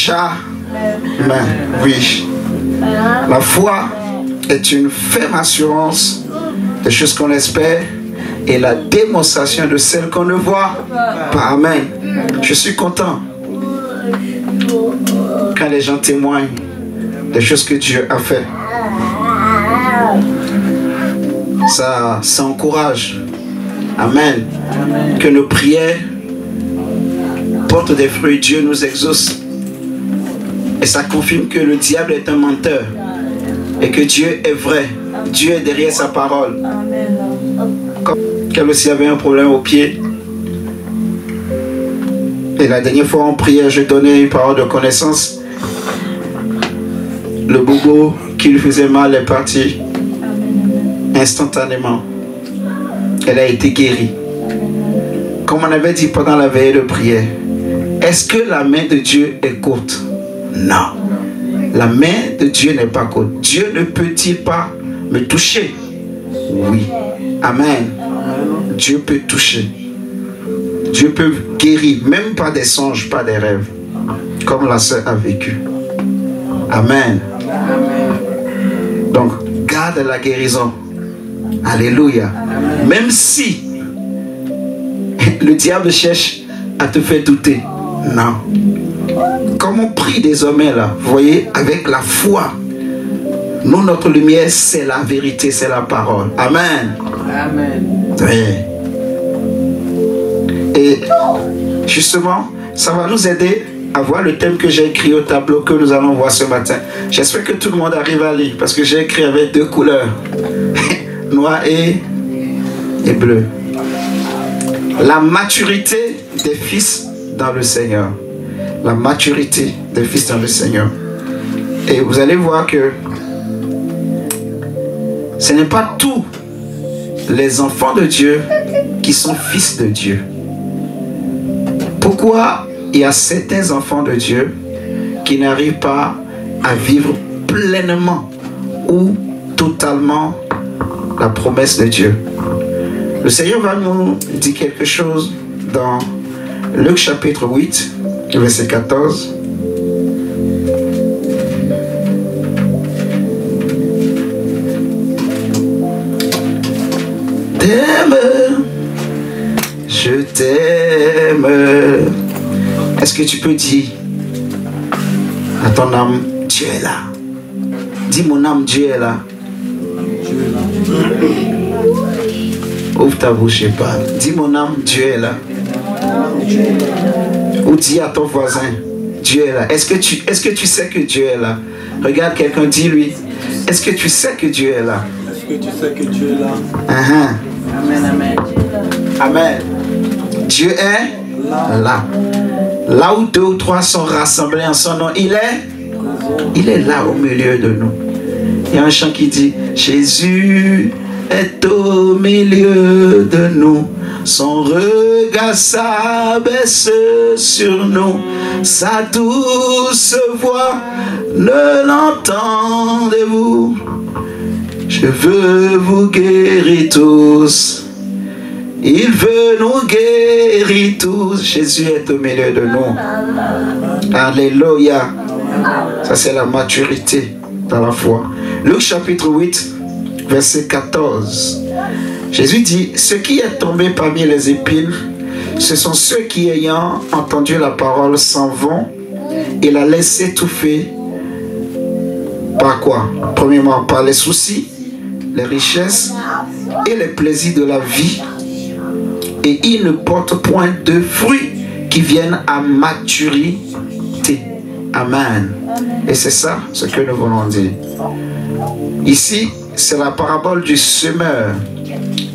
jamais. Oui. La foi est une ferme assurance des choses qu'on espère et la démonstration de celles qu'on ne voit pas. Amen. Je suis content quand les gens témoignent des choses que Dieu a fait. Ça encourage. Amen. Que nos prières portent des fruits. Dieu nous exauce. Et ça confirme que le diable est un menteur. Et que Dieu est vrai. Dieu est derrière sa parole. Qu'elle aussi avait un problème au pied. Et la dernière fois en prière, je donnais une parole de connaissance. Le bobo qui lui faisait mal est parti instantanément. Elle a été guérie. Comme on avait dit pendant la veille de prière, est-ce que la main de Dieu est courte? Non. La main de Dieu n'est pas courte. Dieu ne peut-il pas me toucher? Oui. Amen. Dieu peut toucher. Dieu peut guérir, même pas des songes, pas des rêves, comme la sœur a vécu. Amen. Donc, garde la guérison. Alléluia. Même si le diable cherche à te faire douter. Non. Comme on prie désormais là, vous voyez, avec la foi. Nous, notre lumière, c'est la vérité, c'est la parole. Amen. Amen. Oui. Et justement, ça va nous aider à voir le thème que j'ai écrit au tableau que nous allons voir ce matin. J'espère que tout le monde arrive à lire parce que j'ai écrit avec deux couleurs. Noir et bleu. La maturité des fils dans le Seigneur. La maturité des fils dans le Seigneur. Et vous allez voir que ce n'est pas tous les enfants de Dieu qui sont fils de Dieu. Pourquoi il y a certains enfants de Dieu qui n'arrivent pas à vivre pleinement ou totalement la promesse de Dieu? Le Seigneur va nous dire quelque chose dans Luc chapitre 8, verset 14. T'aime, je t'aime. Est-ce que tu peux dire à ton âme, Dieu est là? Dis mon âme, Dieu est là. Ouvre ta bouche et parle. Dis mon âme, Dieu est là. Ou dis à ton voisin, Dieu est là. Est-ce que tu sais que Dieu est là? Regarde quelqu'un, dis-lui, est-ce que tu sais que Dieu est là? Est-ce que tu sais que Dieu est là? Amen, amen. Amen. Dieu est là. Là où 2 ou 3 sont rassemblés en son nom, il est là au milieu de nous. Il y a un chant qui dit, Jésus est au milieu de nous. Son regard s'abaisse sur nous. Sa douce voix, ne l'entendez-vous? Je veux vous guérir tous. Il veut nous guérir tous. Jésus est au milieu de nous. Alléluia. Ça c'est la maturité dans la foi. Luc chapitre 8, verset 14. Jésus dit, ce qui est tombé parmi les épines, ce sont ceux qui, ayant entendu la parole, s'en vont et la laissent étouffer. Par quoi? Premièrement, par les soucis, les richesses et les plaisirs de la vie. Et ils ne portent point de fruits qui viennent à maturité. Amen. Et c'est ça ce que nous voulons dire. Ici, c'est la parabole du semeur.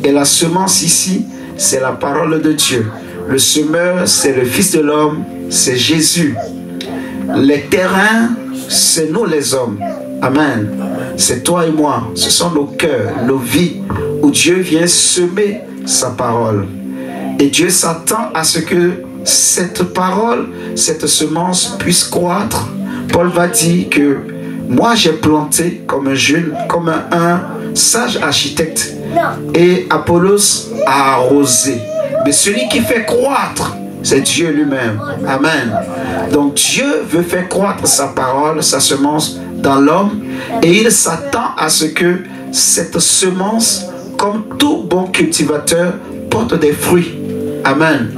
Et la semence ici, c'est la parole de Dieu. Le semeur, c'est le Fils de l'homme, c'est Jésus. Les terrains, c'est nous les hommes. Amen. C'est toi et moi. Ce sont nos cœurs, nos vies, où Dieu vient semer sa parole. Et Dieu s'attend à ce que cette parole, cette semence puisse croître. Paul va dire que moi j'ai planté comme un jeune, comme un sage architecte. Et Apollos a arrosé. Mais celui qui fait croître C'est Dieu lui-même. Amen. Donc Dieu veut faire croître sa parole, sa semence dans l'homme, et il s'attend à ce que cette semence, comme tout bon cultivateur, porte des fruits. Amen.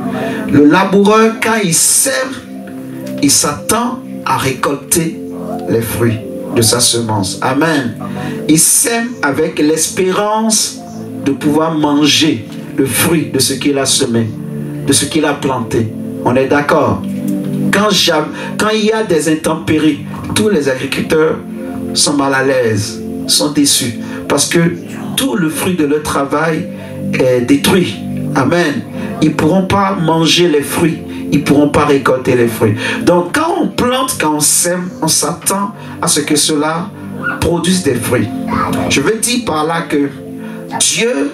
Le laboureur, quand il sème, il s'attend à récolter les fruits de sa semence. Amen. Il sème avec l'espérance de pouvoir manger le fruit de ce qu'il a semé, de ce qu'il a planté. On est d'accord? Quand il y a des intempéries, tous les agriculteurs sont mal à l'aise, sont déçus, parce que tout le fruit de leur travail est détruit. Amen. Ils ne pourront pas manger les fruits, ils ne pourront pas récolter les fruits. Donc quand on plante, quand on sème, on s'attend à ce que cela produise des fruits. Je veux dire par là que Dieu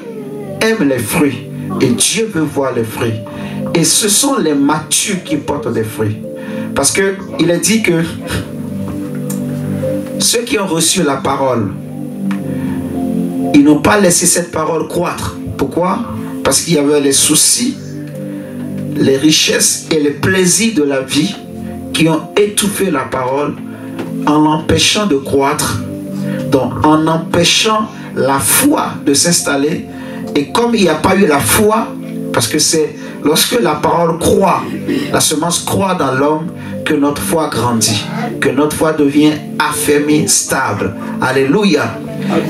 aime les fruits et Dieu veut voir les fruits. Et ce sont les matures qui portent des fruits. Parce qu'il est dit que ceux qui ont reçu la parole, ils n'ont pas laissé cette parole croître. Pourquoi? Parce qu'il y avait les soucis, les richesses et les plaisirs de la vie qui ont étouffé la parole en l'empêchant de croître, donc en empêchant la foi de s'installer. Et comme il n'y a pas eu la foi, parce que c'est lorsque la parole croît, la semence croît dans l'homme, que notre foi grandit, que notre foi devient affermie, stable. Alléluia.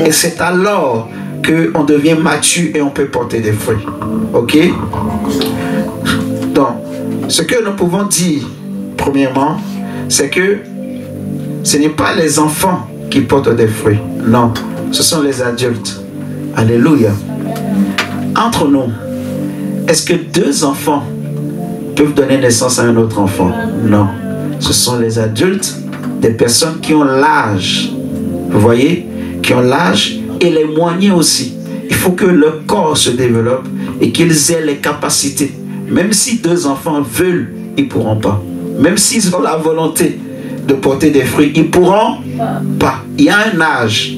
Et c'est alors qu'on devient mature et on peut porter des fruits. Ok? Donc, ce que nous pouvons dire, premièrement, c'est que ce n'est pas les enfants qui portent des fruits. Non, ce sont les adultes. Alléluia. Entre nous, est-ce que deux enfants peuvent donner naissance à un autre enfant? Non. Ce sont les adultes, des personnes qui ont l'âge. Vous voyez? Qui ont l'âge et les moyens aussi. Il faut que leur corps se développe et qu'ils aient les capacités. Même si deux enfants veulent, ils ne pourront pas. Même s'ils ont la volonté de porter des fruits, ils ne pourront pas. Il y a un âge,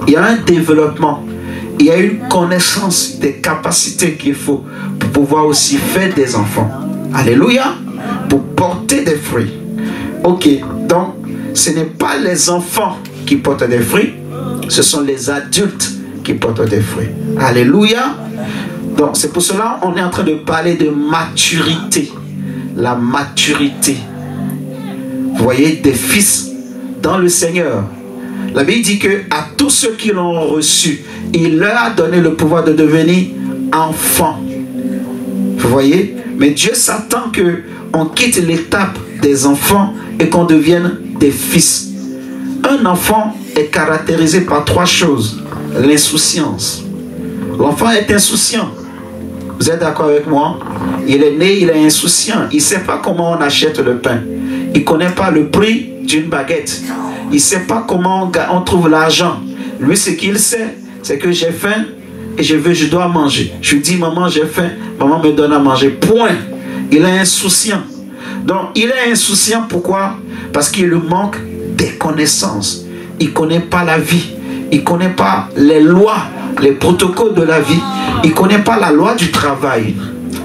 il y a un développement, il y a une connaissance des capacités qu'il faut pour pouvoir aussi faire des enfants. Alléluia. Pour porter des fruits. Ok, donc ce n'est pas les enfants qui portent des fruits, ce sont les adultes qui portent des fruits. Alléluia. Donc c'est pour cela qu'on est en train de parler de maturité. La maturité. Vous voyez, des fils dans le Seigneur. La Bible dit que à tous ceux qui l'ont reçu, il leur a donné le pouvoir de devenir enfants. Vous voyez? Mais Dieu s'attend qu'on quitte l'étape des enfants et qu'on devienne des fils. Un enfant est caractérisé par trois choses. L'insouciance. L'enfant est insouciant. Vous êtes d'accord avec moi? Il est né, il est insouciant. Il ne sait pas comment on achète le pain. Il ne connaît pas le prix d'une baguette. Il ne sait pas comment on trouve l'argent. Lui, ce qu'il sait, c'est que j'ai faim et je dois manger. Je lui dis, maman, j'ai faim. Maman me donne à manger. Point. Il est insouciant. Donc, il est insouciant. Pourquoi? Parce qu'il lui manque des connaissances. Il ne connaît pas la vie. Il ne connaît pas les lois, les protocoles de la vie. Il ne connaît pas la loi du travail.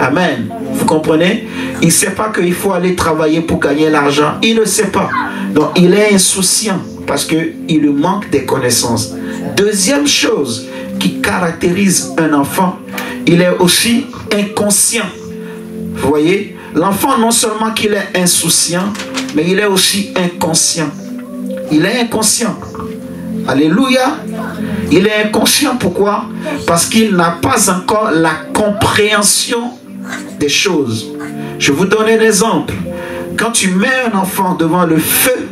Amen. Vous comprenez? Il ne sait pas qu'il faut aller travailler pour gagner l'argent. Il ne sait pas. Donc, il est insouciant parce qu'il lui manque des connaissances. Deuxième chose qui caractérise un enfant, il est aussi inconscient. Vous voyez? L'enfant, non seulement qu'il est insouciant, mais il est aussi inconscient. Il est inconscient. Alléluia. Il est inconscient. Pourquoi? Parce qu'il n'a pas encore la compréhension des choses. Je vous donne un exemple. Quand tu mets un enfant devant le feu,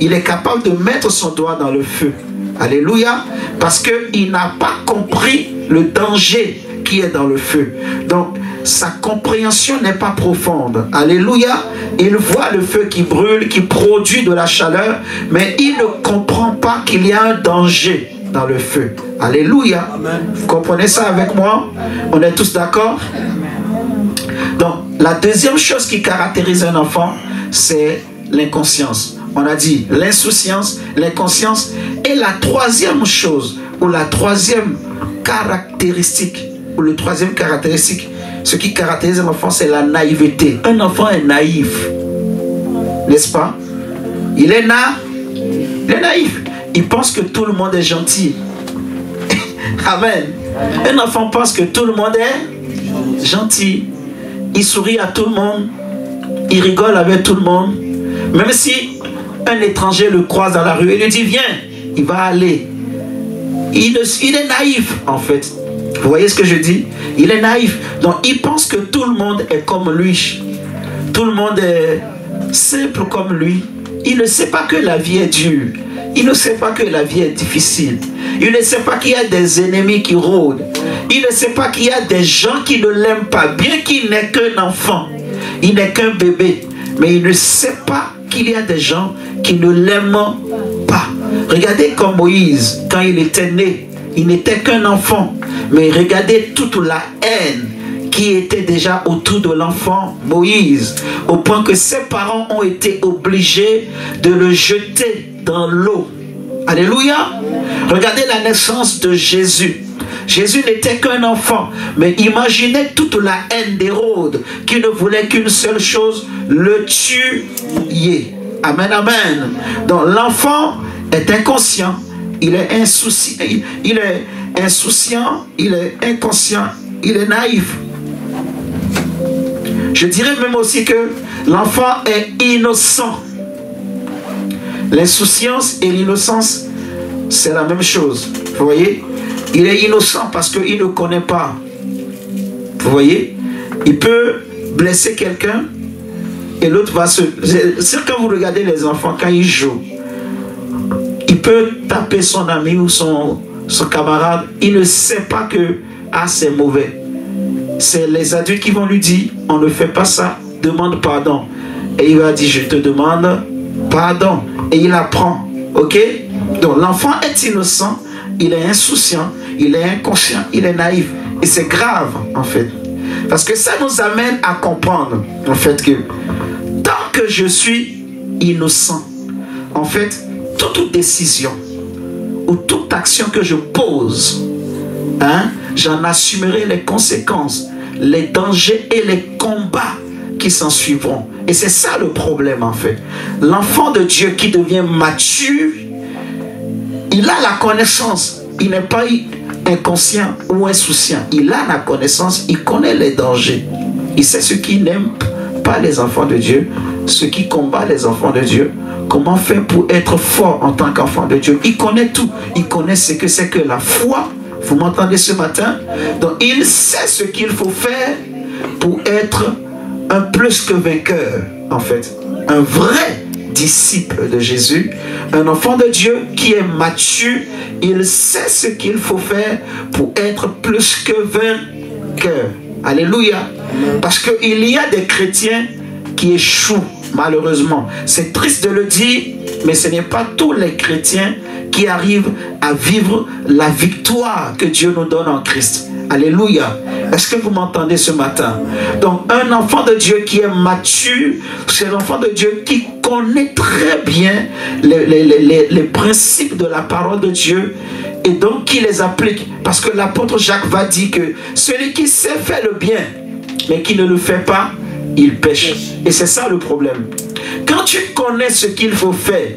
il est capable de mettre son doigt dans le feu. Alléluia. Parce qu'il n'a pas compris le danger qui est dans le feu. Donc, sa compréhension n'est pas profonde. Alléluia. Il voit le feu qui brûle, qui produit de la chaleur, mais il ne comprend pas qu'il y a un danger dans le feu. Alléluia. Amen. Vous comprenez ça avec moi? On est tous d'accord? Donc, la deuxième chose qui caractérise un enfant, c'est l'inconscience. On a dit l'insouciance, l'inconscience. Et la troisième chose, ou la troisième caractéristique, ou le troisième caractéristique Ce qui caractérise un enfant, c'est la naïveté. Un enfant est naïf. N'est-ce pas? Il est naïf. Il pense que tout le monde est gentil. Amen. Un enfant pense que tout le monde est gentil. Il sourit à tout le monde. Il rigole avec tout le monde. Même si un étranger le croise dans la rue et lui dit viens, il va aller. Il est naïf en fait. Vous voyez ce que je dis? Il est naïf. Donc il pense que tout le monde est comme lui. Tout le monde est simple comme lui. Il ne sait pas que la vie est dure. Il ne sait pas que la vie est difficile. Il ne sait pas qu'il y a des ennemis qui rôdent. Il ne sait pas qu'il y a des gens qui ne l'aiment pas. Bien qu'il n'est qu'un enfant, il n'est qu'un bébé. Mais il ne sait pas qu'il y a des gens qui ne l'aiment pas. Regardez comme Moïse, quand il était né, il n'était qu'un enfant. Mais regardez toute la haine qui était déjà autour de l'enfant Moïse, au point que ses parents ont été obligés de le jeter dans l'eau. Alléluia. Regardez la naissance de Jésus. Jésus n'était qu'un enfant, mais imaginez toute la haine d'Hérode qui ne voulait qu'une seule chose, le tuer. Amen, amen. Donc l'enfant est inconscient, il est insouciant, il est inconscient, il est naïf. Je dirais même aussi que l'enfant est innocent. L'insouciance et l'innocence, c'est la même chose. Vous voyez? Il est innocent parce qu'il ne connaît pas. Vous voyez? Il peut blesser quelqu'un et l'autre va se... C'est quand vous regardez les enfants, quand ils jouent, il peut taper son ami ou son camarade. Il ne sait pas que c'est mauvais. C'est les adultes qui vont lui dire, on ne fait pas ça, demande pardon. Et il va dire, je te demande pardon. Et il apprend. Ok? Donc l'enfant est innocent, il est insouciant, il est inconscient, il est naïf. Et c'est grave en fait. Parce que ça nous amène à comprendre en fait que tant que je suis innocent, en fait, toute décision ou toute action que je pose, j'en assumerai les conséquences, les dangers et les combats qui s'en suivront. Et c'est ça le problème en fait. L'enfant de Dieu qui devient mature, il a la connaissance. Il n'est pas inconscient ou insouciant. Il a la connaissance, il connaît les dangers. Il sait ce qui n'aime pas les enfants de Dieu, ce qui combat les enfants de Dieu. Comment faire pour être fort en tant qu'enfant de Dieu? Il connaît tout. Il connaît ce que c'est que la foi. Vous m'entendez ce matin? Donc il sait ce qu'il faut faire pour être un plus que vainqueur, en fait. Un vrai disciple de Jésus, un enfant de Dieu qui est mature, il sait ce qu'il faut faire pour être plus que vainqueur. Alléluia. Parce qu'il y a des chrétiens qui échouent, malheureusement. C'est triste de le dire, mais ce n'est pas tous les chrétiens qui arrivent à vivre la victoire que Dieu nous donne en Christ. Alléluia. Est-ce que vous m'entendez ce matin? Donc un enfant de Dieu qui est mature, c'est l'enfant de Dieu qui connaît très bien les principes de la parole de Dieu et donc qui les applique. Parce que l'apôtre Jacques va dire que celui qui sait faire le bien mais qui ne le fait pas, il pêche. Et c'est ça le problème. Quand tu connais ce qu'il faut faire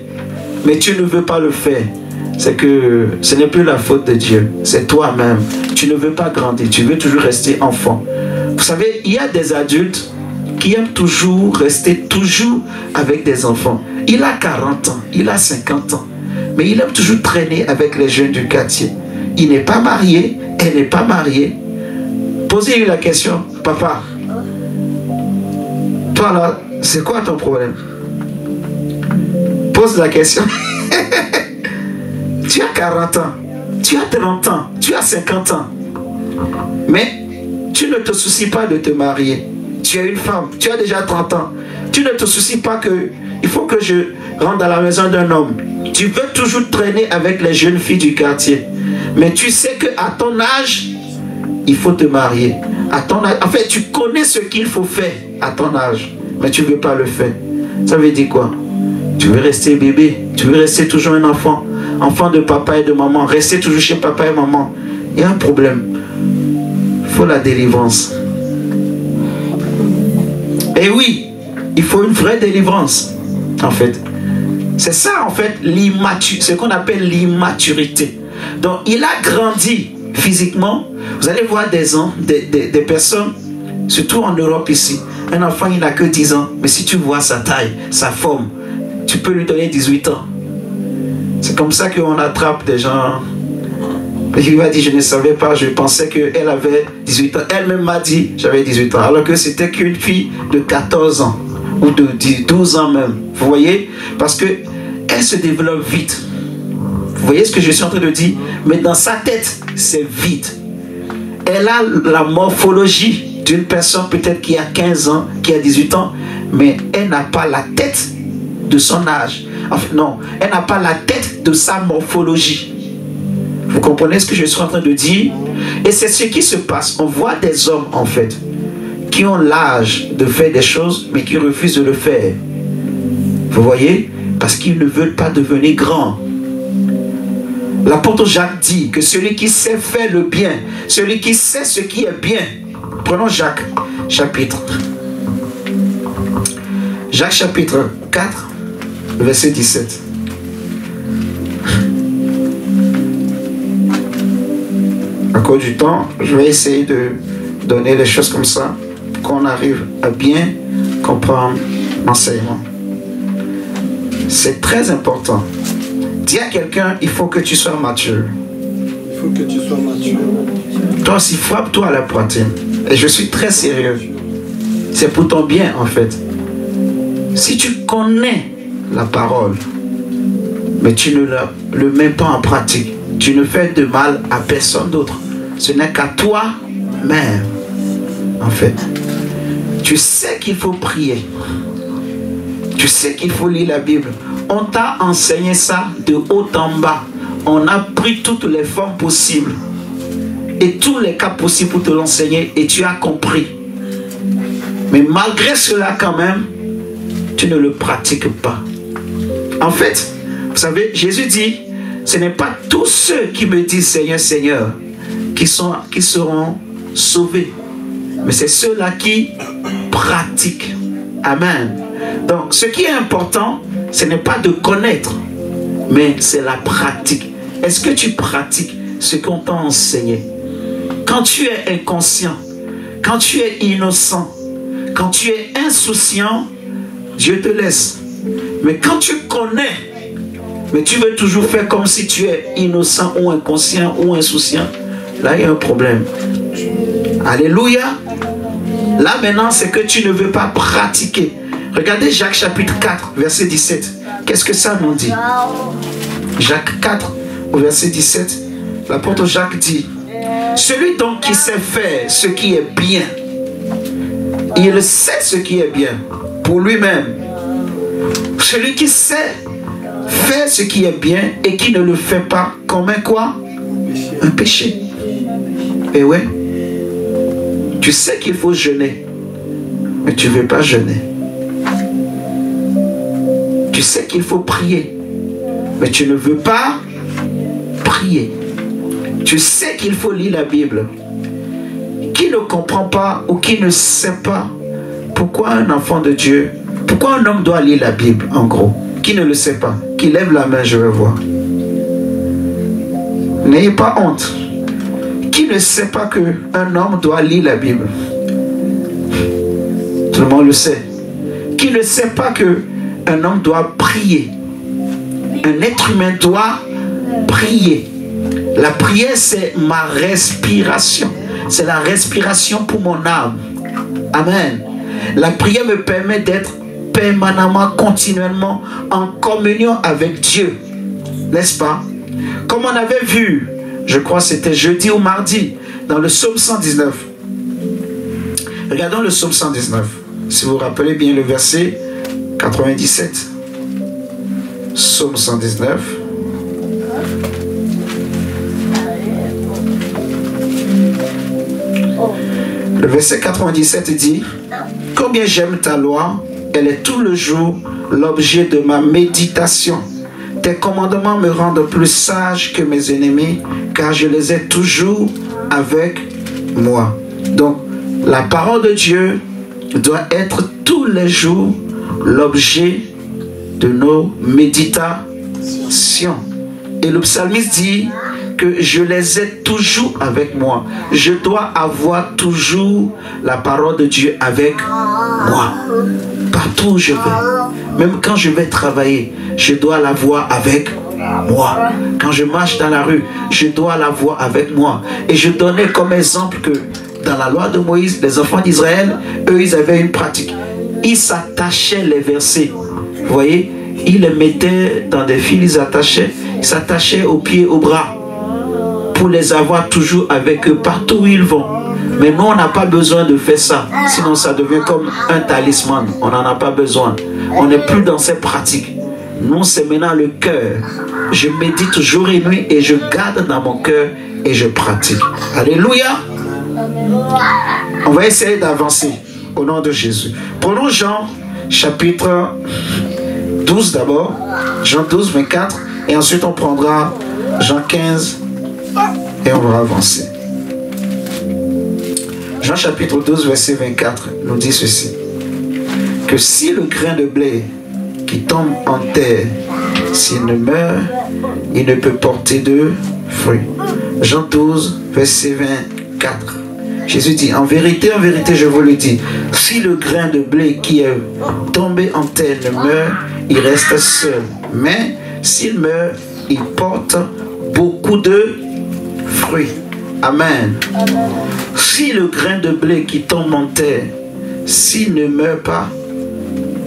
mais tu ne veux pas le faire, c'est que ce n'est plus la faute de Dieu, c'est toi-même. Tu ne veux pas grandir, tu veux toujours rester enfant. Vous savez, il y a des adultes qui aiment toujours rester toujours avec des enfants. Il a 40 ans, il a 50 ans, mais il aime toujours traîner avec les jeunes du quartier. Il n'est pas marié, elle n'est pas mariée. Posez-lui la question, papa, toi là, c'est quoi ton problème? Pose la question. Tu as 40 ans, tu as 30 ans, tu as 50 ans. Mais tu ne te soucies pas de te marier. Tu es une femme, tu as déjà 30 ans. Tu ne te soucies pas que il faut que je rentre dans la maison d'un homme. Tu veux toujours traîner avec les jeunes filles du quartier. Mais tu sais qu'à ton âge, il faut te marier. À ton âge, en fait, tu connais ce qu'il faut faire à ton âge. Mais tu ne veux pas le faire. Ça veut dire quoi? Tu veux rester bébé. Tu veux rester toujours un enfant. Enfant de papa et de maman, rester toujours chez papa et maman. Il y a un problème. Il faut la délivrance. Et oui, il faut une vraie délivrance, en fait. C'est ça, en fait, ce qu'on appelle l'immaturité. Donc, il a grandi physiquement. Vous allez voir des personnes, surtout en Europe ici. Un enfant, il n'a que 10 ans. Mais si tu vois sa taille, sa forme, tu peux lui donner 18 ans. C'est comme ça qu'on attrape des gens. Il m'a dit, je ne savais pas, je pensais qu'elle avait 18 ans. Elle-même m'a dit, j'avais 18 ans. Alors que c'était qu'une fille de 14 ans. Ou de 12 ans même. Vous voyez? Parce qu'elle se développe vite. Vous voyez ce que je suis en train de dire? Mais dans sa tête, c'est vide. Elle a la morphologie d'une personne peut-être qui a 15 ans, qui a 18 ans, mais elle n'a pas la tête de son âge. Enfin, non, elle n'a pas la tête de sa morphologie. Vous comprenez ce que je suis en train de dire? Et c'est ce qui se passe. On voit des hommes, en fait, qui ont l'âge de faire des choses, mais qui refusent de le faire. Vous voyez? Parce qu'ils ne veulent pas devenir grands. L'apôtre Jacques dit que celui qui sait faire le bien, celui qui sait ce qui est bien. Prenons Jacques, chapitre 4, verset 17. À cause du temps, je vais essayer de donner les choses comme ça, pour qu'on arrive à bien comprendre l'enseignement. C'est très important. Dis à quelqu'un, il faut que tu sois mature. Il faut que tu sois mature. Toi aussi, frappe-toi à la poitrine. Et je suis très sérieux. C'est pour ton bien, en fait. Si tu connais la parole, mais tu ne le mets pas en pratique, tu ne fais de mal à personne d'autre. Ce n'est qu'à toi-même, en fait. Tu sais qu'il faut prier. Tu sais qu'il faut lire la Bible. On t'a enseigné ça de haut en bas. On a pris toutes les formes possibles et tous les cas possibles pour te l'enseigner et tu as compris. Mais malgré cela quand même, tu ne le pratiques pas. En fait, vous savez, Jésus dit, ce n'est pas tous ceux qui me disent Seigneur, Seigneur, qui seront sauvés. Mais c'est ceux-là qui pratiquent. Amen. Donc, ce qui est important, ce n'est pas de connaître, mais c'est la pratique. Est-ce que tu pratiques ce qu'on t'a enseigné? Quand tu es inconscient, quand tu es innocent, quand tu es insouciant, Dieu te laisse. Mais quand tu connais, mais tu veux toujours faire comme si tu es innocent ou inconscient ou insouciant, là il y a un problème. Alléluia. Là maintenant, c'est que tu ne veux pas pratiquer. Regardez Jacques chapitre 4, verset 17. Qu'est-ce que ça nous dit? Jacques 4, au verset 17. L'apôtre Jacques dit, celui donc qui sait faire ce qui est bien, il sait ce qui est bien pour lui-même. Celui qui sait faire ce qui est bien et qui ne le fait pas commet quoi? Un péché. Et ouais, tu sais qu'il faut jeûner, mais tu ne veux pas jeûner. Tu sais qu'il faut prier, mais tu ne veux pas prier. Tu sais qu'il faut lire la Bible. Qui ne comprend pas ou qui ne sait pas pourquoi un enfant de Dieu, pourquoi un homme doit lire la Bible, en gros? Qui ne le sait pas? Qui lève la main, je veux voir. N'ayez pas honte. Qui ne sait pas qu'un homme doit lire la Bible? Tout le monde le sait. Qui ne sait pas qu'un homme doit prier? Un être humain doit prier. La prière, c'est ma respiration. C'est la respiration pour mon âme. Amen. La prière me permet d'être permanemment, continuellement en communion avec Dieu. N'est-ce pas? Comme on avait vu, je crois que c'était jeudi ou mardi, dans le psaume 119. Regardons le psaume 119. Si vous vous rappelez bien le verset 97. Psaume 119. Le verset 97 dit, « Combien j'aime ta loi, elle est tout le jour l'objet de ma méditation. Tes commandements me rendent plus sage que mes ennemis, car je les ai toujours avec moi. » Donc, la parole de Dieu doit être tous les jours l'objet de nos méditations. Et le psalmiste dit que je les ai toujours avec moi. Je dois avoir toujours la parole de Dieu avec moi. Partout où je vais. Même quand je vais travailler, je dois l'avoir avec moi. Quand je marche dans la rue, je dois l'avoir avec moi. Et je donnais comme exemple que dans la loi de Moïse, les enfants d'Israël, eux, ils avaient une pratique. Ils s'attachaient les versets. Vous voyez, ils les mettaient dans des fils, ils s'attachaient aux pieds, aux bras, pour les avoir toujours avec eux partout où ils vont. Mais nous, on n'a pas besoin de faire ça. Sinon, ça devient comme un talisman. On n'en a pas besoin. On n'est plus dans ces pratiques. Nous, c'est maintenant le cœur. Je médite jour et nuit et je garde dans mon cœur et je pratique. Alléluia. On va essayer d'avancer au nom de Jésus. Prenons Jean chapitre 12 d'abord. Jean 12, 24. Et ensuite, on prendra Jean 15 et on va avancer. Jean chapitre 12, verset 24 nous dit ceci. Que si le grain de blé qui tombe en terre, s'il ne meurt, il ne peut porter de fruits. Jean 12, verset 24. Jésus dit, en vérité, je vous le dis, si le grain de blé qui est tombé en terre ne meurt, il reste seul. Mais s'il meurt, il porte beaucoup de fruits. Amen. Amen. Si le grain de blé qui tombe en terre, s'il ne meurt pas,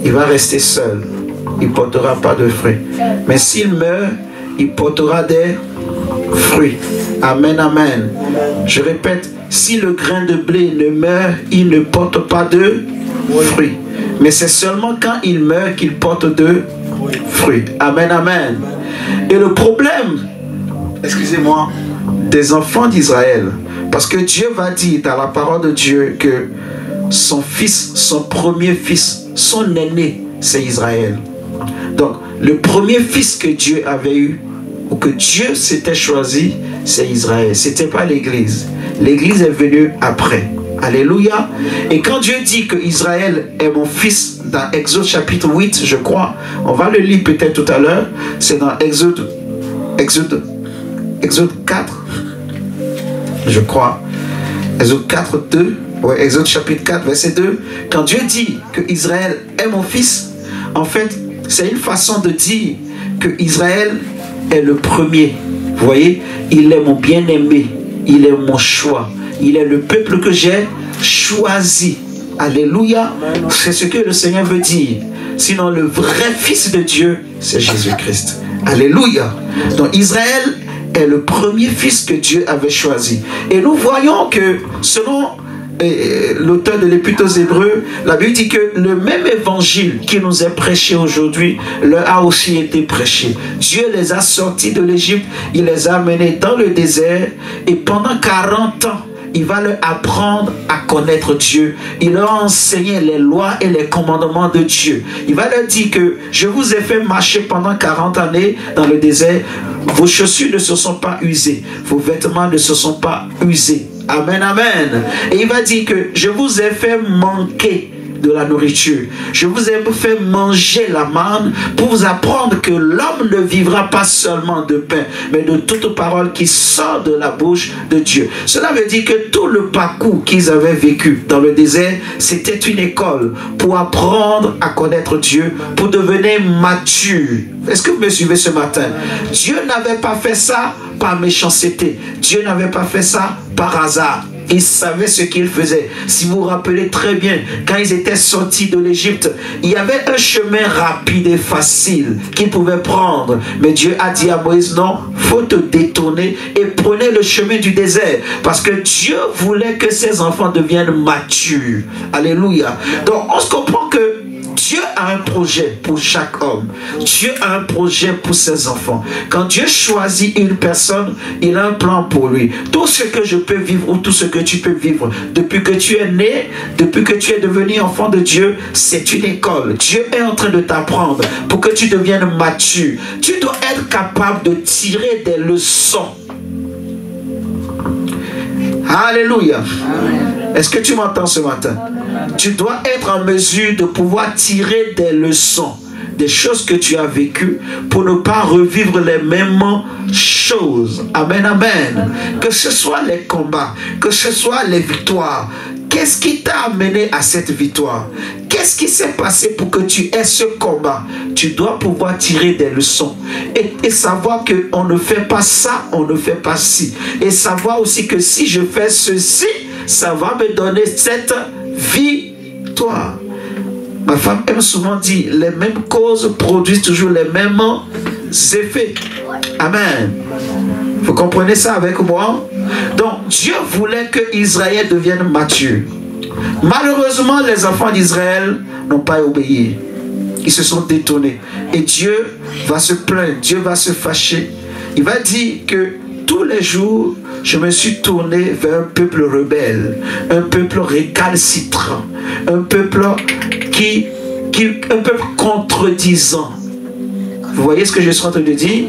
il va rester seul. Il ne portera pas de fruits. Mais s'il meurt, il portera des fruits. Amen, amen. Je répète, si le grain de blé ne meurt, il ne porte pas de fruits. Mais c'est seulement quand il meurt qu'il porte de fruits. Amen, amen. Et le problème, excusez-moi, des enfants d'Israël, parce que Dieu va dire dans la parole de Dieu que son fils, son premier fils, son aîné, c'est Israël. Donc, le premier fils que Dieu avait eu, ou que Dieu s'était choisi, c'est Israël. Ce n'était pas l'Église. L'Église est venue après. Alléluia. Et quand Dieu dit que Israël est mon fils, dans Exode chapitre 8, je crois, on va le lire peut-être tout à l'heure, c'est dans Exode 4, je crois. Exode 4, 2. Ouais, Exode chapitre 4, verset 2. Quand Dieu dit que Israël est mon fils, en fait, c'est une façon de dire que Israël est le premier. Vous voyez, il est mon bien-aimé, il est mon choix, il est le peuple que j'ai choisi. Alléluia. C'est ce que le Seigneur veut dire. Sinon, le vrai fils de Dieu, c'est Jésus-Christ. Alléluia. Donc, Israël est le premier fils que Dieu avait choisi. Et nous voyons que, selon l'auteur de l'Épître aux Hébreux, la Bible dit que le même évangile qui nous est prêché aujourd'hui leur a aussi été prêché. Dieu les a sortis de l'Égypte, il les a menés dans le désert et pendant 40 ans, il va leur apprendre à connaître Dieu. Il leur a enseigné les lois et les commandements de Dieu. Il va leur dire que je vous ai fait marcher pendant 40 années dans le désert. Vos chaussures ne se sont pas usées. Vos vêtements ne se sont pas usés. Amen, amen. Et il va dire que je vous ai fait manquer de la nourriture. Je vous ai fait manger la manne pour vous apprendre que l'homme ne vivra pas seulement de pain, mais de toute parole qui sort de la bouche de Dieu. Cela veut dire que tout le parcours qu'ils avaient vécu dans le désert, c'était une école pour apprendre à connaître Dieu, pour devenir mature. Est-ce que vous me suivez ce matin? Dieu n'avait pas fait ça par méchanceté. Dieu n'avait pas fait ça par hasard. Ils savaient ce qu'ils faisaient. Si vous vous rappelez très bien, quand ils étaient sortis de l'Égypte, il y avait un chemin rapide et facile qu'ils pouvaient prendre. Mais Dieu a dit à Moïse, non, il faut te détourner et prenez le chemin du désert. Parce que Dieu voulait que ses enfants deviennent matures. Alléluia. Donc on se comprend que Dieu a un projet pour chaque homme. Dieu a un projet pour ses enfants. Quand Dieu choisit une personne, il a un plan pour lui. Tout ce que je peux vivre ou tout ce que tu peux vivre, depuis que tu es né, depuis que tu es devenu enfant de Dieu, c'est une école. Dieu est en train de t'apprendre pour que tu deviennes mature. Tu dois être capable de tirer des leçons. Alléluia. Est-ce que tu m'entends ce matin? Tu dois être en mesure de pouvoir tirer des leçons, des choses que tu as vécues pour ne pas revivre les mêmes choses. Amen, amen. Que ce soit les combats, que ce soit les victoires. Qu'est-ce qui t'a amené à cette victoire? Qu'est-ce qui s'est passé pour que tu aies ce combat? Tu dois pouvoir tirer des leçons et savoir qu'on ne fait pas ça, on ne fait pas ci. Et savoir aussi que si je fais ceci, ça va me donner cette victoire. Ma femme aime souvent dire, les mêmes causes produisent toujours les mêmes effets. Amen. Vous comprenez ça avec moi? Donc Dieu voulait que Israël devienne mature. Malheureusement, les enfants d'Israël n'ont pas obéi. Ils se sont détournés. Et Dieu va se plaindre, Dieu va se fâcher. Il va dire que tous les jours, je me suis tourné vers un peuple rebelle, un peuple récalcitrant, un peuple un peuple contredisant. Vous voyez ce que je suis en train de dire?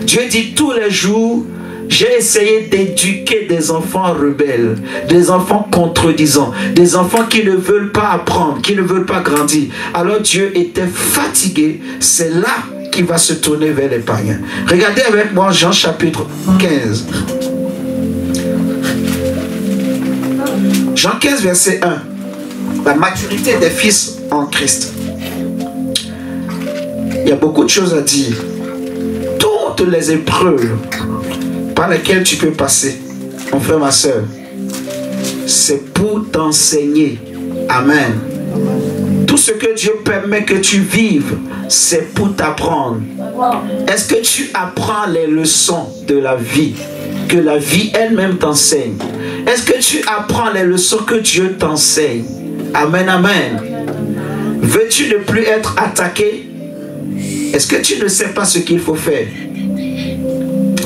Dieu dit tous les jours, j'ai essayé d'éduquer des enfants rebelles, des enfants contredisants, des enfants qui ne veulent pas apprendre, qui ne veulent pas grandir. Alors Dieu était fatigué. C'est là qu'il va se tourner vers les païens. Regardez avec moi Jean chapitre 15. Jean 15 verset 1. La maturité des fils en Christ. Il y a beaucoup de choses à dire. Toutes les épreuves par lesquelles tu peux passer, mon frère, ma soeur, c'est pour t'enseigner. Amen. Tout ce que Dieu permet que tu vives, c'est pour t'apprendre. Est-ce que tu apprends les leçons de la vie, que la vie elle-même t'enseigne? Est-ce que tu apprends les leçons que Dieu t'enseigne? Amen, amen. Veux-tu ne plus être attaqué? Est-ce que tu ne sais pas ce qu'il faut faire?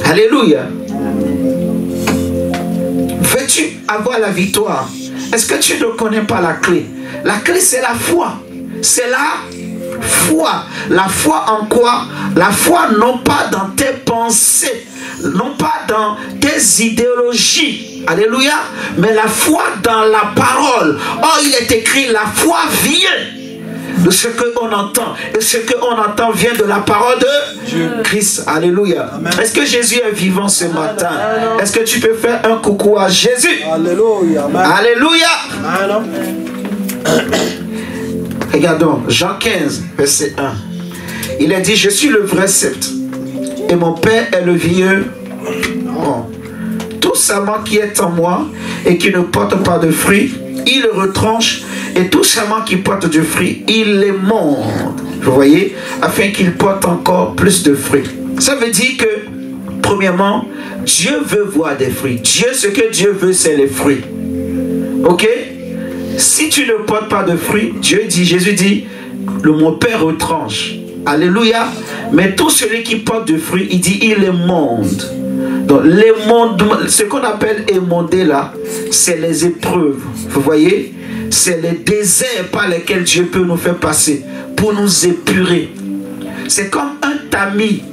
Alléluia. Veux-tu avoir la victoire? Est-ce que tu ne connais pas la clé? La clé, c'est la foi. C'est la foi. La foi en quoi? La foi non pas dans tes pensées, non pas dans tes idéologies. Alléluia. Mais la foi dans la parole. Oh, il est écrit, la foi vient de ce qu'on entend. Et ce qu'on entend vient de la parole de Dieu. Christ. Alléluia. Est-ce que Jésus est vivant ce matin? Est-ce que tu peux faire un coucou à Jésus? Alléluia. Alléluia. Regardons, Jean 15, verset 1. Il a dit, je suis le vrai sceptre, et mon Père est le vieux. Bon. Tout sarment qui est en moi et qui ne porte pas de fruits, il le retranche, et tout sarment qui porte du fruit, il les monte. Vous voyez, afin qu'il porte encore plus de fruits. Ça veut dire que, premièrement, Dieu veut voir des fruits. Ce que Dieu veut, c'est les fruits. Ok? Si tu ne portes pas de fruits, Jésus dit, mon Père retranche. Alléluia. Mais tout celui qui porte du fruit, il dit, il les monte. Donc, ce qu'on appelle émonder là, c'est les épreuves. Vous voyez? C'est les déserts par lesquels Dieu peut nous faire passer pour nous épurer. C'est comme un tamis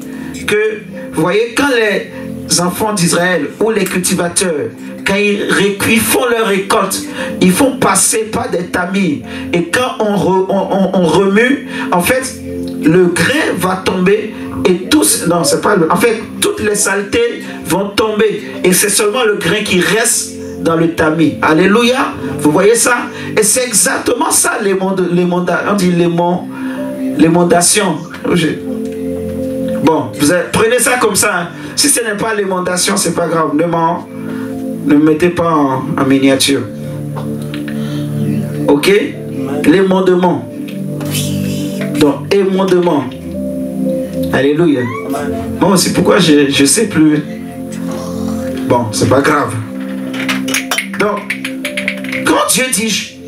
que, vous voyez, quand les enfants d'Israël ou les cultivateurs, quand ils font leur récolte, ils font passer par des tamis. Et quand on remue, en fait, le grain va tomber et non, c'est pas en fait, toutes les saletés vont tomber. Et c'est seulement le grain qui reste dans le tamis. Alléluia. Vous voyez ça? Et c'est exactement ça, l'émondation. Bon, prenez ça comme ça. Hein. Si ce n'est pas l'émondation, c'est pas grave. Ne me mettez pas en miniature. Ok? L'émondement. Donc, émondement. Alléluia. Bon, c'est pourquoi je sais plus. Bon, c'est pas grave. Donc, quand Dieu dit,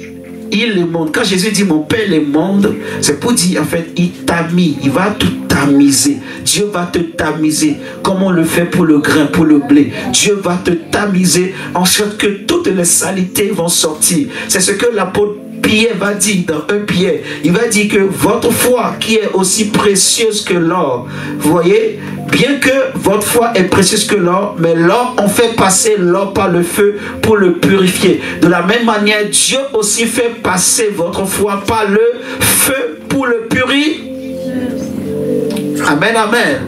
il les monte. Quand Jésus dit, mon Père les monte, c'est pour dire, en fait, il tamise. Il va tout tamiser. Dieu va te tamiser. Comme on le fait pour le grain, pour le blé. Dieu va te tamiser en sorte que toutes les saletés vont sortir. C'est ce que l'apôtre Pierre va dire dans 1 Pierre, il va dire que votre foi qui est aussi précieuse que l'or, vous voyez, bien que votre foi est précieuse que l'or, mais l'or, on fait passer l'or par le feu pour le purifier. De la même manière, Dieu aussi fait passer votre foi par le feu pour le purifier. Amen, amen.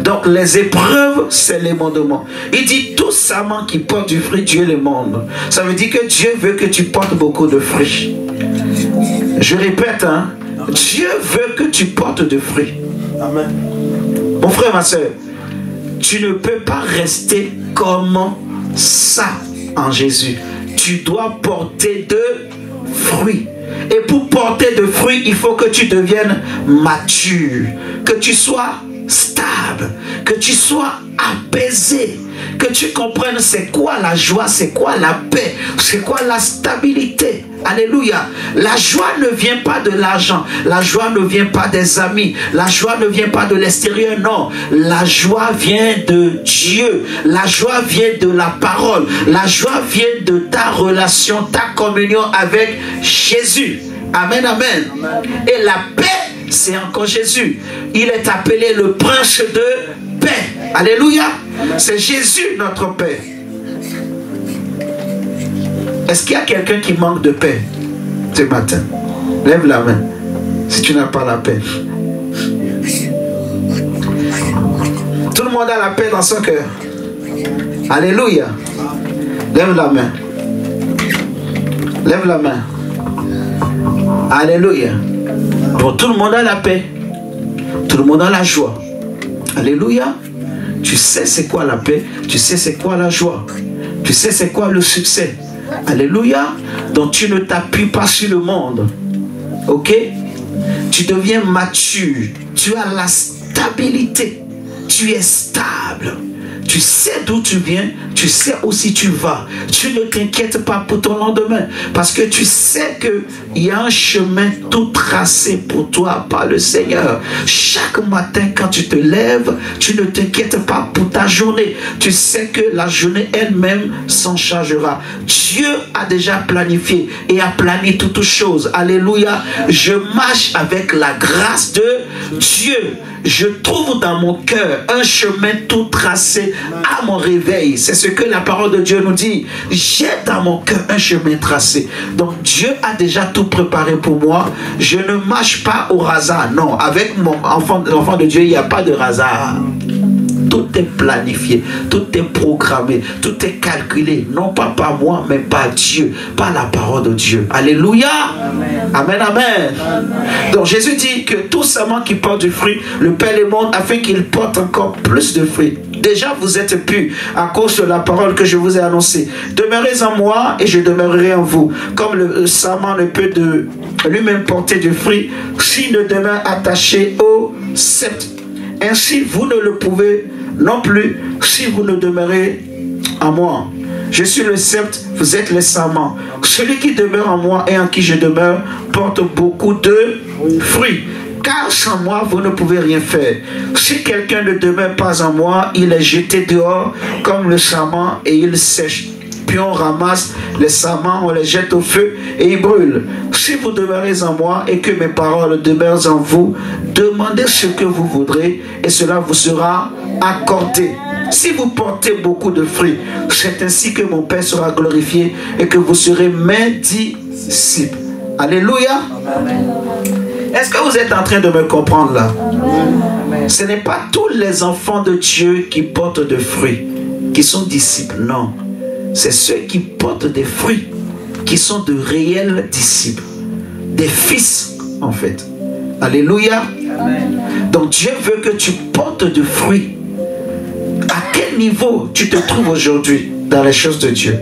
Donc les épreuves, c'est les mandements. Il dit tout serment qui porte du fruit, Dieu le demande. Ça veut dire que Dieu veut que tu portes beaucoup de fruits. Je répète, hein, Dieu veut que tu portes de fruits. Amen. Mon frère, ma soeur, tu ne peux pas rester comme ça en Jésus. Tu dois porter de fruits. Et pour porter de fruits, il faut que tu deviennes mature, que tu sois stable, que tu sois apaisé, que tu comprennes c'est quoi la joie, c'est quoi la paix, c'est quoi la stabilité. Alléluia. La joie ne vient pas de l'argent, la joie ne vient pas des amis, la joie ne vient pas de l'extérieur, non. La joie vient de Dieu, la joie vient de la parole, la joie vient de ta relation, ta communion avec Jésus. Amen, amen. Et la paix, c'est encore Jésus. Il est appelé le prince de paix. Alléluia. C'est Jésus notre paix. Est-ce qu'il y a quelqu'un qui manque de paix ce matin? Lève la main si tu n'as pas la paix. Tout le monde a la paix dans son cœur. Alléluia. Lève la main. Lève la main. Alléluia. Bon, tout le monde a la paix. Tout le monde a la joie. Alléluia. Tu sais c'est quoi la paix. Tu sais c'est quoi la joie. Tu sais c'est quoi le succès. Alléluia. Donc tu ne t'appuies pas sur le monde. Ok? Tu deviens mature. Tu as la stabilité. Tu es stable. Tu sais d'où tu viens, tu sais où si tu vas. Tu ne t'inquiètes pas pour ton lendemain. Parce que tu sais qu'il y a un chemin tout tracé pour toi par le Seigneur. Chaque matin quand tu te lèves, tu ne t'inquiètes pas pour ta journée. Tu sais que la journée elle-même s'en chargera. Dieu a déjà planifié et a planifié toutes choses. Alléluia. Je marche avec la grâce de Dieu. Je trouve dans mon cœur un chemin tout tracé à mon réveil. C'est ce que la parole de Dieu nous dit. J'ai dans mon cœur un chemin tracé. Donc Dieu a déjà tout préparé pour moi. Je ne marche pas au hasard. Non, avec l'enfant de Dieu, il n'y a pas de hasard. Tout est planifié, tout est programmé, tout est calculé. Non pas par moi, mais par Dieu, par la parole de Dieu. Alléluia. Amen, amen. Amen. Donc Jésus dit que tout serment qui porte du fruit, le Père les montre afin qu'il porte encore plus de fruits. Déjà vous êtes purs à cause de la parole que je vous ai annoncée. Demeurez en moi et je demeurerai en vous. Comme le serment ne peut de lui-même porter du fruit s'il ne demeure attaché au sceptre. Ainsi vous ne le pouvez non plus si vous ne demeurez en moi. Je suis le sceptre, vous êtes les serments. Celui qui demeure en moi et en qui je demeure porte beaucoup de fruits. Car sans moi, vous ne pouvez rien faire. Si quelqu'un ne demeure pas en moi, il est jeté dehors comme le sarment et il sèche. Puis on ramasse les sarments, on les jette au feu et ils brûlent. Si vous demeurez en moi et que mes paroles demeurent en vous, demandez ce que vous voudrez et cela vous sera accordé. Si vous portez beaucoup de fruits, c'est ainsi que mon Père sera glorifié et que vous serez mes disciples. Alléluia. Est-ce que vous êtes en train de me comprendre là? Ce n'est pas tous les enfants de Dieu qui portent de fruits, qui sont disciples, non. C'est ceux qui portent des fruits, qui sont de réels disciples, des fils en fait. Alléluia. Donc Dieu veut que tu portes de fruits. À quel niveau tu te trouves aujourd'hui dans les choses de Dieu?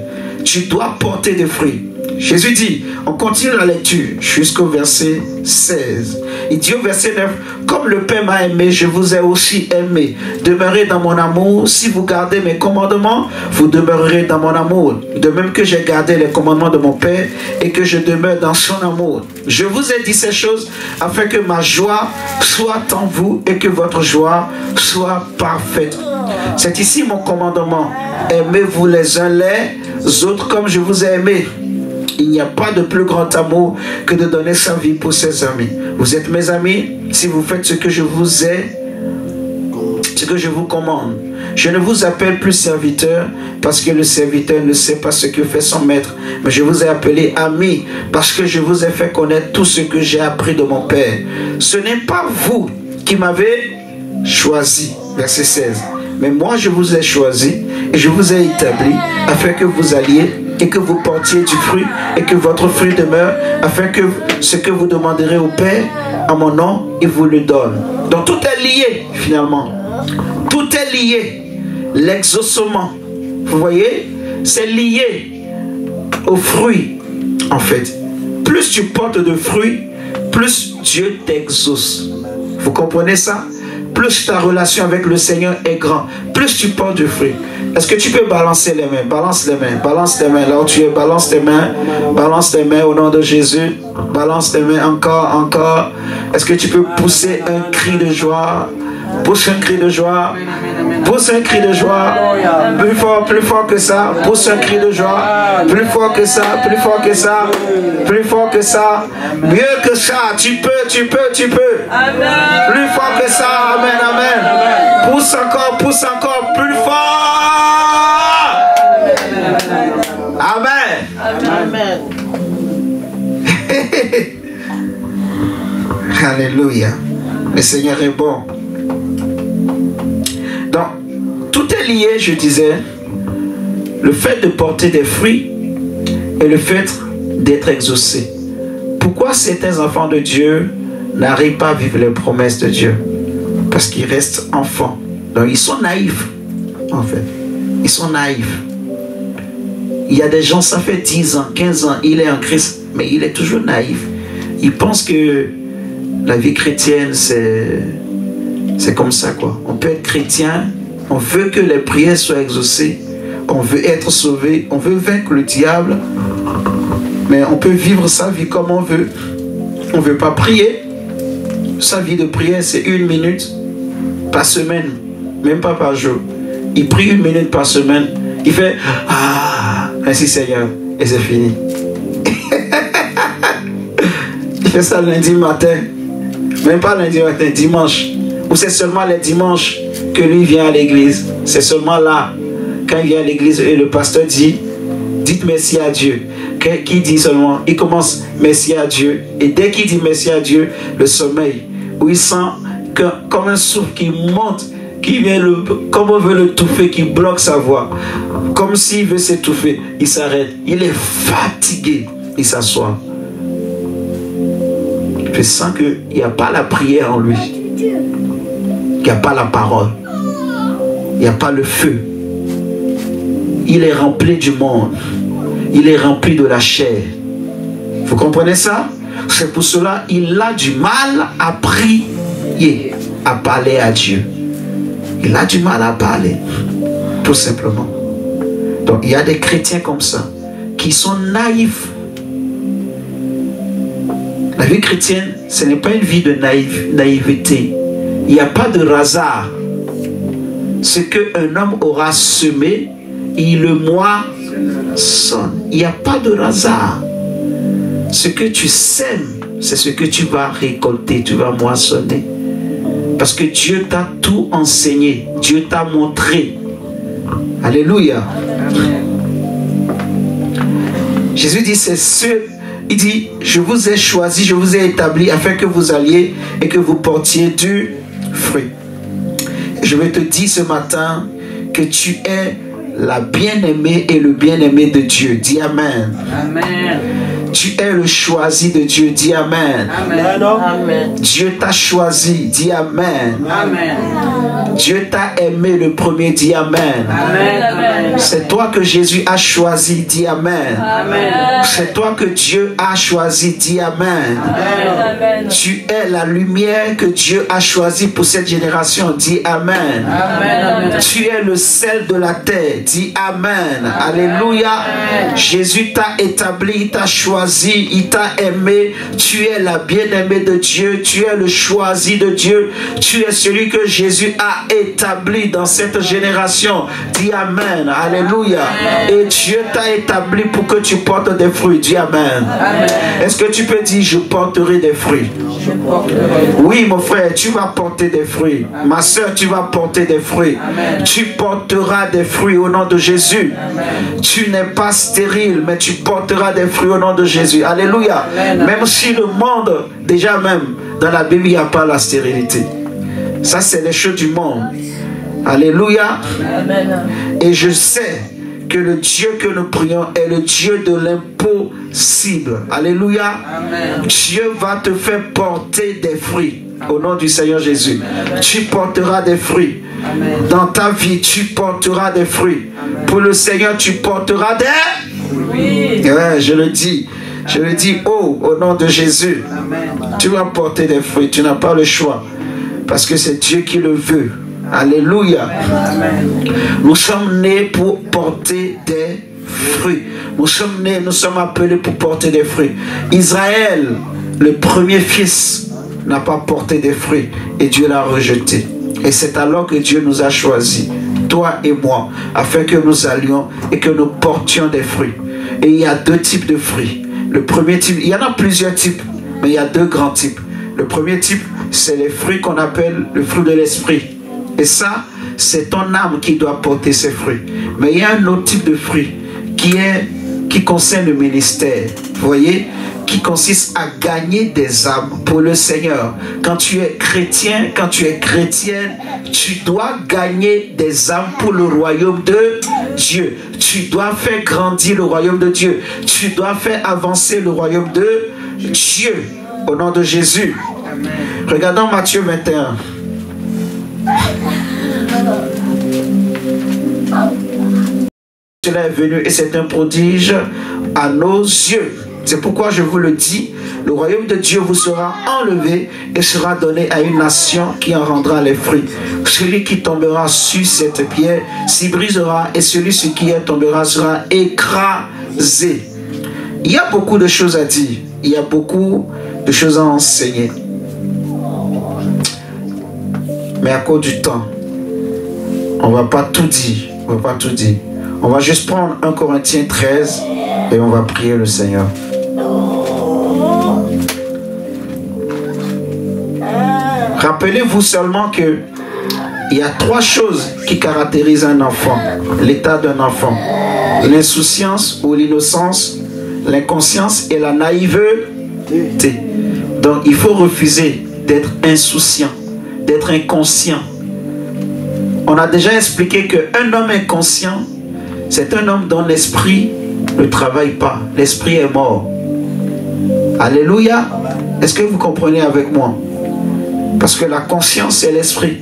Tu dois porter des fruits. Jésus dit, on continue la lecture jusqu'au verset 16. Il dit au verset 9, comme le Père m'a aimé, je vous ai aussi aimé. Demeurez dans mon amour. Si vous gardez mes commandements, vous demeurerez dans mon amour. De même que j'ai gardé les commandements de mon Père et que je demeure dans son amour. Je vous ai dit ces choses afin que ma joie soit en vous et que votre joie soit parfaite. C'est ici mon commandement. Aimez-vous les uns les autres comme je vous ai aimé. Il il n'y a pas de plus grand amour que de donner sa vie pour ses amis. Vous êtes mes amis si vous faites ce que je vous ai, ce que je vous commande. Je ne vous appelle plus serviteur parce que le serviteur ne sait pas ce que fait son maître, mais je vous ai appelé ami parce que je vous ai fait connaître tout ce que j'ai appris de mon Père. Ce n'est pas vous qui m'avez choisi, verset 16, mais moi je vous ai choisi et je vous ai établi afin que vous alliez et que vous portiez du fruit et que votre fruit demeure, afin que ce que vous demanderez au Père en mon nom, il vous le donne. Donc tout est lié finalement. Tout est lié. L'exaucement, vous voyez, c'est lié au fruit en fait. Plus tu portes de fruits, plus Dieu t'exauce. Vous comprenez ça? Plus ta relation avec le Seigneur est grande, plus tu portes de fruits. Est-ce que tu peux balancer les mains? Balance les mains, balance les mains. Là où tu es, balance tes mains au nom de Jésus. Balance tes mains encore, encore. Est-ce que tu peux pousser un cri de joie? Pousse un cri de joie. Pousse un cri de joie. Plus fort que ça. Pousse un cri de joie. Plus fort que ça. Plus fort que ça. Plus fort que ça. Mieux que ça. Tu peux. Plus fort que ça. Amen, amen. Pousse encore. Plus fort. Amen. Amen. Alléluia. Le Seigneur est bon. Donc, tout est lié, je disais. Le fait de porter des fruits et le fait d'être exaucé. Pourquoi certains enfants de Dieu n'arrivent pas à vivre les promesses de Dieu? Parce qu'ils restent enfants. Donc, ils sont naïfs, en fait. Ils sont naïfs. Il y a des gens, ça fait 10 ans, 15 ans, il est en Christ, mais il est toujours naïf. Il pense que la vie chrétienne, c'est comme ça, quoi. On peut être chrétien, on veut que les prières soient exaucées, on veut être sauvé, on veut vaincre le diable, mais on peut vivre sa vie comme on veut. On ne veut pas prier. Sa vie de prière, c'est 1 minute par semaine, même pas par jour. Il prie 1 minute par semaine, il fait « Ah, merci Seigneur » et c'est fini. Il fait ça lundi matin, même pas lundi matin, dimanche. Ou c'est seulement les dimanches que lui vient à l'église. C'est seulement là, quand il vient à l'église et le pasteur dit, dites merci à Dieu. Qui dit seulement, il commence merci à Dieu. Et dès qu'il dit merci à Dieu, le sommeil, où il sent comme un souffle qui monte, qui vient comme on veut le touffer, qui bloque sa voix. Comme s'il veut s'étouffer, il s'arrête. Il est fatigué, il s'assoit. Je sens qu'il n'y a pas la prière en lui. Il n'y a pas la parole. Il n'y a pas le feu. Il est rempli du monde. Il est rempli de la chair. Vous comprenez ça? C'est pour cela qu'il a du mal à prier, à parler à Dieu. Il a du mal à parler. Tout simplement. Donc il y a des chrétiens comme ça, qui sont naïfs. La vie chrétienne, ce n'est pas une vie de naïveté. Il n'y a pas de hasard. Ce qu'un homme aura semé, il le moissonne. Il n'y a pas de hasard. Ce que tu sèmes, c'est ce que tu vas récolter, tu vas moissonner. Parce que Dieu t'a tout enseigné. Dieu t'a montré. Alléluia. Jésus dit, c'est ce... Il dit, je vous ai choisi, je vous ai établi afin que vous alliez et que vous portiez du fruit. Je vais te dire ce matin que tu es la bien-aimée et le bien-aimé de Dieu. Dis Amen. Amen. Tu es le choisi de Dieu. Dis Amen. Amen. Amen. Dieu t'a choisi. Dis Amen. Amen. Dieu t'a aimé le premier. Dis Amen. Amen. C'est toi que Jésus a choisi. Dis Amen. Amen. C'est toi que Dieu a choisi. Dis Amen. Amen. Tu es la lumière que Dieu a choisie pour cette génération. Dis Amen. Amen. Tu es le sel de la terre. Dis Amen. Alléluia. Jésus t'a établi, t'a choisi. choisi, il t'a aimé, tu es la bien-aimée de Dieu, tu es le choisi de Dieu, tu es celui que Jésus a établi dans cette génération. Dis Amen, alléluia. Et Dieu t'a établi pour que tu portes des fruits. Dis Amen. Est-ce que tu peux dire je porterai des fruits? Oui mon frère, tu vas porter des fruits. Ma soeur, tu vas porter des fruits. Tu porteras des fruits au nom de Jésus. Tu n'es pas stérile, mais tu porteras des fruits au nom de Jésus. Alléluia. Même si le monde, déjà même, dans la Bible, il n'y a pas la stérilité. Ça, c'est les choses du monde. Alléluia. Et je sais que le Dieu que nous prions est le Dieu de l'impossible. Alléluia. Dieu va te faire porter des fruits. Au nom du Seigneur Jésus. Tu porteras des fruits. Dans ta vie, tu porteras des fruits. Pour le Seigneur, tu porteras des fruits. Ouais, je le dis. Je le dis au nom de Jésus. Tu vas porter des fruits. Tu n'as pas le choix. Parce que c'est Dieu qui le veut. Alléluia. Nous sommes nés pour porter des fruits. Nous sommes nés, nous sommes appelés pour porter des fruits. Israël, le premier fils, n'a pas porté des fruits et Dieu l'a rejeté. Et c'est alors que Dieu nous a choisis, toi et moi, afin que nous allions et que nous portions des fruits. Et il y a deux types de fruits. Le premier type, il y en a plusieurs types, mais il y a deux grands types. Le premier type, c'est les fruits qu'on appelle le fruit de l'esprit. Et ça, c'est ton âme qui doit porter ces fruits. Mais il y a un autre type de fruit qui concerne le ministère. Vous voyez, qui consiste à gagner des âmes pour le Seigneur. Quand tu es chrétien, quand tu es chrétienne, tu dois gagner des âmes pour le royaume de Dieu. Tu dois faire grandir le royaume de Dieu. Tu dois faire avancer le royaume de Dieu. Au nom de Jésus. Regardons Matthieu 21. Cela est venu et c'est un prodige à nos yeux. C'est pourquoi je vous le dis, le royaume de Dieu vous sera enlevé et sera donné à une nation qui en rendra les fruits. Celui qui tombera sur cette pierre s'y brisera et celui sur qui elle tombera sera écrasé. Il y a beaucoup de choses à dire. Il y a beaucoup de choses à enseigner. Mais à cause du temps, on ne va pas tout dire. On va pas tout dire. On va juste prendre 1 Corinthiens 13 et on va prier le Seigneur. Rappelez-vous seulement que il y a 3 choses qui caractérisent un enfant, l'état d'un enfant. L'insouciance ou l'innocence, l'inconscience et la naïveté. Donc il faut refuser d'être insouciant, d'être inconscient. On a déjà expliqué qu'un homme inconscient, c'est un homme dont l'esprit ne travaille pas. L'esprit est mort. Alléluia. Est-ce que vous comprenez avec moi? Parce que la conscience, c'est l'esprit.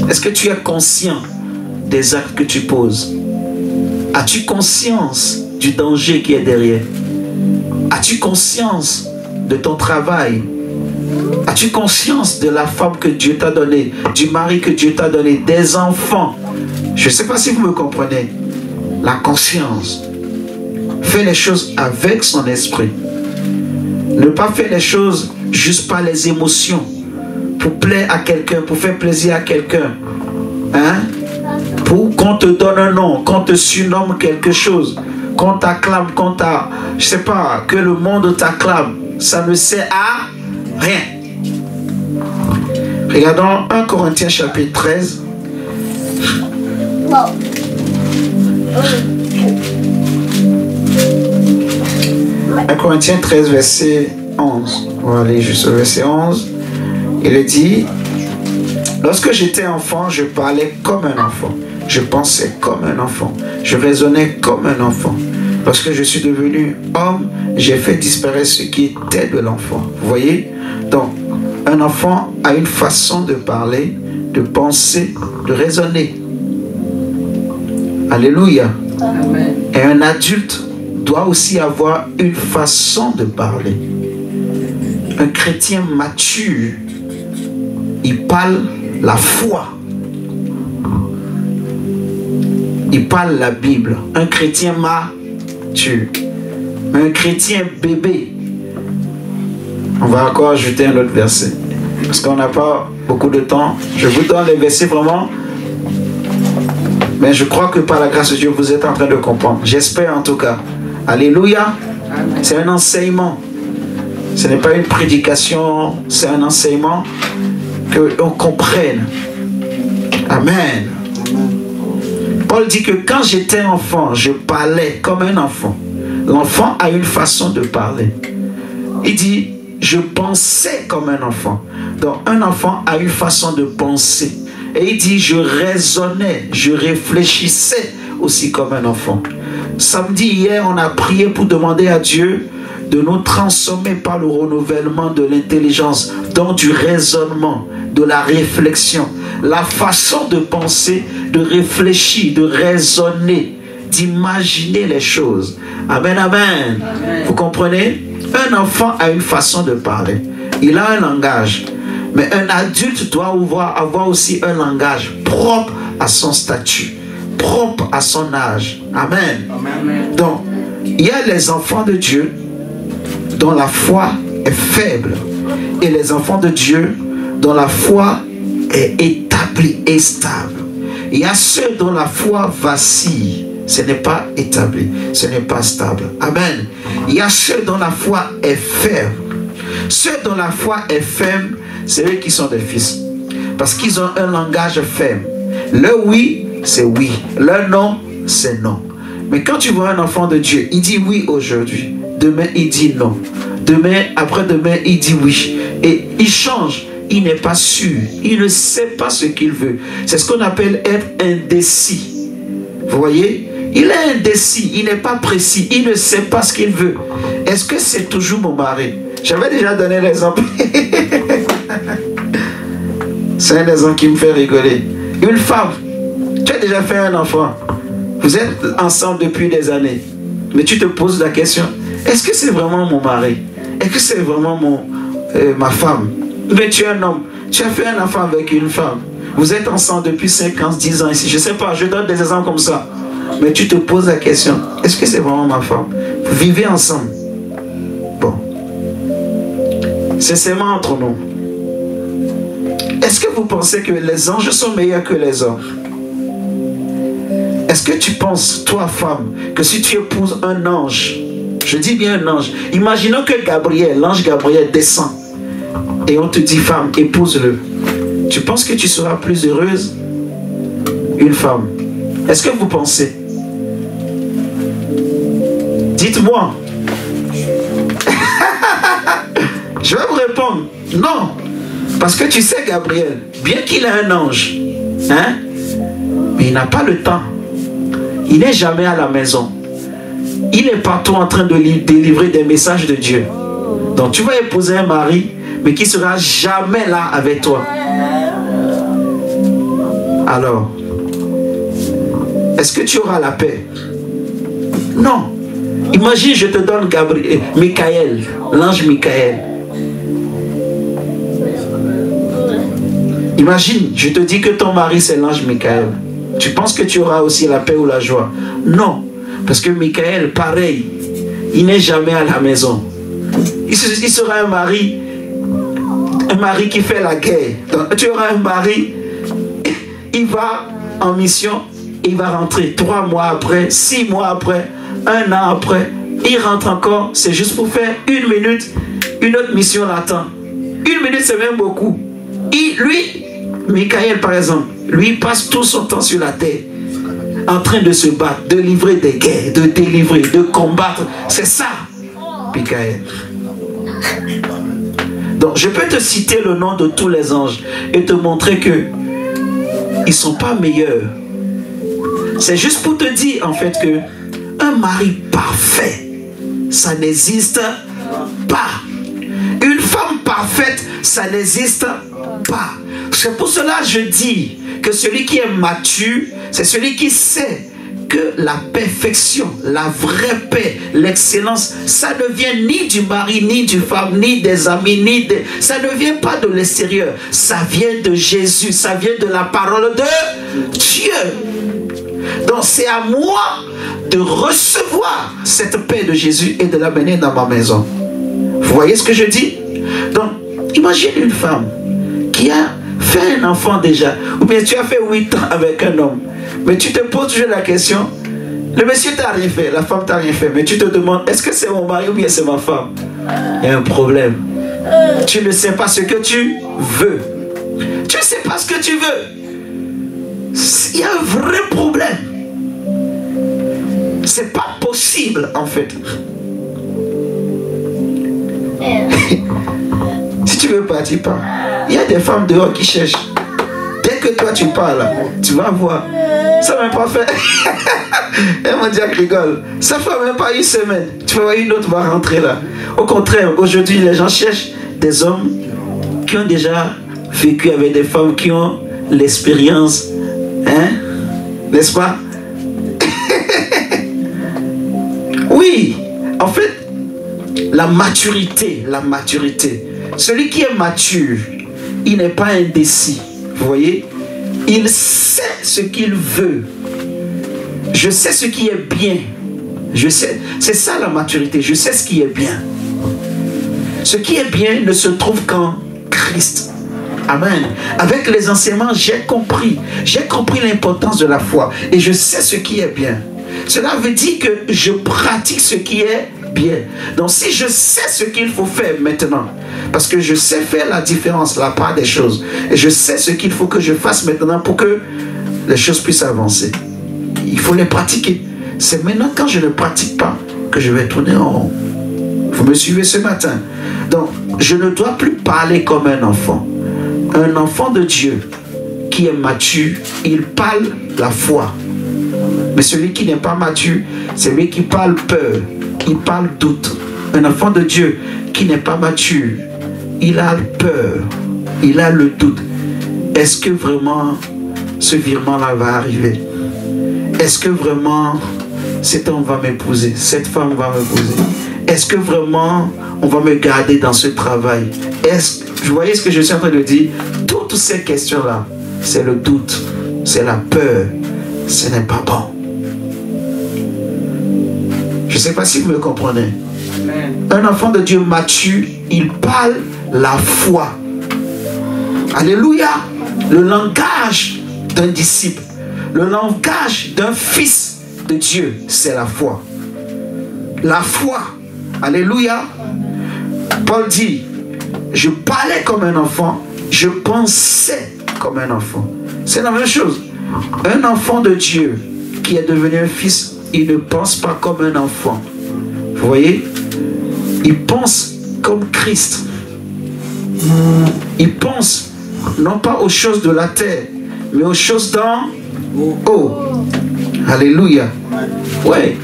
Est-ce que tu es conscient des actes que tu poses? As-tu conscience du danger qui est derrière? As-tu conscience de ton travail? As-tu conscience de la femme que Dieu t'a donnée, du mari que Dieu t'a donné, des enfants? Je ne sais pas si vous me comprenez. La conscience. Fait les choses avec son esprit. Ne pas faire les choses juste par les émotions. Pour plaire à quelqu'un, pour faire plaisir à quelqu'un. Hein? Pour qu'on te donne un nom, qu'on te surnomme quelque chose, qu'on t'acclame, je ne sais pas, que le monde t'acclame. Ça ne sert à rien. Regardons 1 Corinthiens chapitre 13. 1 Corinthiens 13 verset 11. On va aller juste au verset 11. Il est dit: lorsque j'étais enfant, je parlais comme un enfant. Je pensais comme un enfant. Je raisonnais comme un enfant. Lorsque je suis devenu homme, j'ai fait disparaître ce qui était de l'enfant. Vous voyez? Donc, un enfant a une façon de parler, de penser, de raisonner. Alléluia. Amen. Et un adulte doit aussi avoir une façon de parler. Un chrétien mature, il parle la foi. il parle la Bible. Un chrétien mature. Un chrétien bébé. On va encore ajouter un autre verset. Parce qu'on n'a pas beaucoup de temps. Je vous donne les versets vraiment. Mais je crois que par la grâce de Dieu, vous êtes en train de comprendre. J'espère en tout cas. Alléluia. C'est un enseignement. Ce n'est pas une prédication. C'est un enseignement que l'on comprenne. Amen. Paul dit que quand j'étais enfant, je parlais comme un enfant. L'enfant a une façon de parler. Il dit, je pensais comme un enfant. Donc un enfant a une façon de penser. Et il dit, je raisonnais, je réfléchissais aussi comme un enfant. Samedi, hier, on a prié pour demander à Dieu de nous transformer par le renouvellement de l'intelligence, donc du raisonnement, de la réflexion, la façon de penser, de réfléchir, de raisonner, d'imaginer les choses. Amen, amen. Amen. Vous comprenez? Un enfant a une façon de parler. Il a un langage. Mais un adulte doit avoir aussi un langage propre à son statut, propre à son âge. Amen. Amen. Donc, il y a les enfants de Dieu dont la foi est faible et les enfants de Dieu dont la foi est établie et stable. Il y a ceux dont la foi vacille. Ce n'est pas établi, ce n'est pas stable. Amen. Il y a ceux dont la foi est ferme. Ceux dont la foi est ferme, c'est eux qui sont des fils. Parce qu'ils ont un langage ferme. Le oui, c'est oui. Le non, c'est non. Mais quand tu vois un enfant de Dieu, il dit oui aujourd'hui. Demain, il dit non. Demain, après-demain, il dit oui. Et il change. Il n'est pas sûr. Il ne sait pas ce qu'il veut. C'est ce qu'on appelle être indécis. Vous voyez? Il est indécis. Il n'est pas précis. Il ne sait pas ce qu'il veut. Est-ce que c'est toujours mon mari? J'avais déjà donné l'exemple. C'est un exemple qui me fait rigoler. Une femme, tu as déjà fait un enfant. Vous êtes ensemble depuis des années. Mais tu te poses la question, est-ce que c'est vraiment mon mari? Est-ce que c'est vraiment ma femme? Mais tu es un homme. Tu as fait un enfant avec une femme. Vous êtes ensemble depuis 5 ans, 10 ans ici. Je ne sais pas, je donne des exemples comme ça. Mais tu te poses la question, est-ce que c'est vraiment ma femme? Vous vivez ensemble. Bon. C'est seulement entre nous. Est-ce que vous pensez que les anges sont meilleurs que les hommes? Est-ce que tu penses, toi femme, que si tu épouses un ange, je dis bien un ange, imaginons que Gabriel, l'ange Gabriel descend et on te dit femme, épouse-le. Tu penses que tu seras plus heureuse? Une femme. Est-ce que vous pensez? Dites-moi. Je vais vous répondre. Non. Parce que tu sais, Gabriel, bien qu'il ait un ange, hein, mais il n'a pas le temps. Il n'est jamais à la maison. Il est partout en train de délivrer des messages de Dieu. Donc tu vas épouser un mari, mais qui ne sera jamais là avec toi. Alors, est-ce que tu auras la paix? Non. Imagine, je te donne Michael, l'ange Michael. Imagine, je te dis que ton mari c'est l'ange Michael. Tu penses que tu auras aussi la paix ou la joie? Non. Parce que Michael, pareil, il n'est jamais à la maison. Il sera un mari qui fait la guerre. Donc, tu auras un mari, il va en mission, il va rentrer 3 mois après, 6 mois après, 1 an après, il rentre encore, c'est juste pour faire 1 minute, une autre mission l'attend. 1 minute, c'est même beaucoup. Lui, Michael par exemple, lui passe tout son temps sur la terre, en train de se battre, de livrer des guerres, de délivrer, de combattre. C'est ça, Michael. Donc, je peux te citer le nom de tous les anges et te montrer que ils ne sont pas meilleurs. C'est juste pour te dire en fait que un mari parfait, ça n'existe pas. Une femme parfaite, ça n'existe pas. C'est pour cela que je dis que celui qui est mature, c'est celui qui sait que la perfection, la vraie paix, l'excellence, ça ne vient ni du mari, ni du femme, ni des amis, ça ne vient pas de l'extérieur. Ça vient de Jésus, ça vient de la parole de Dieu. Donc c'est à moi de recevoir cette paix de Jésus et de l'amener dans ma maison. Vous voyez ce que je dis? Donc, imagine une femme qui a fait un enfant déjà, ou bien tu as fait 8 ans avec un homme, mais tu te poses toujours la question, le monsieur t'a rien fait, la femme t'a rien fait, mais tu te demandes, est-ce que c'est mon mari ou bien c'est ma femme? Il y a un problème. Tu ne sais pas ce que tu veux. Tu ne sais pas ce que tu veux. Il y a un vrai problème. C'est pas possible en fait. Si tu veux partir, pars. Il y a des femmes dehors qui cherchent. Dès que toi tu parles, tu vas voir. Ça m'a pas fait. Et mon Dieu rigole. Ça fait même pas une semaine. Tu vas voir, une autre va rentrer là. Au contraire, aujourd'hui les gens cherchent des hommes qui ont déjà vécu avec des femmes qui ont l'expérience. Hein? N'est-ce pas? Oui, en fait, la maturité. Celui qui est mature, il n'est pas indécis. Vous voyez? Il sait ce qu'il veut. Je sais ce qui est bien. Je sais. C'est ça la maturité. Je sais ce qui est bien. Ce qui est bien ne se trouve qu'en Christ. Amen. Avec les enseignements, j'ai compris. J'ai compris l'importance de la foi. Et je sais ce qui est bien. Cela veut dire que je pratique ce qui est bien. Donc si je sais ce qu'il faut faire maintenant, parce que je sais faire la différence, la part des choses, et je sais ce qu'il faut que je fasse maintenant pour que les choses puissent avancer, il faut les pratiquer. C'est maintenant quand je ne pratique pas que je vais tourner en rond. Vous me suivez ce matin? Donc je ne dois plus parler comme un enfant. Un enfant de Dieu qui est mature, il parle la foi. Mais celui qui n'est pas mature, c'est lui qui parle peur, il parle doute. Un enfant de Dieu qui n'est pas mature, il a peur, il a le doute. Est-ce que vraiment ce virement-là va arriver? Est-ce que vraiment cet homme va m'épouser? Cette femme va m'épouser? Est-ce que vraiment on va me garder dans ce travail? Vous voyez ce que je suis en train de dire? Toutes ces questions-là, c'est le doute, c'est la peur. Ce n'est pas bon. Je ne sais pas si vous me comprenez. Un enfant de Dieu mature, il parle la foi. Alléluia. Le langage d'un disciple, le langage d'un fils de Dieu, c'est la foi. La foi. Alléluia. Paul dit, je parlais comme un enfant, je pensais comme un enfant. C'est la même chose. Un enfant de Dieu qui est devenu un fils, il ne pense pas comme un enfant. Vous voyez? Il pense comme Christ. Il pense non pas aux choses de la terre, mais aux choses d'en haut. Alléluia. Ouais.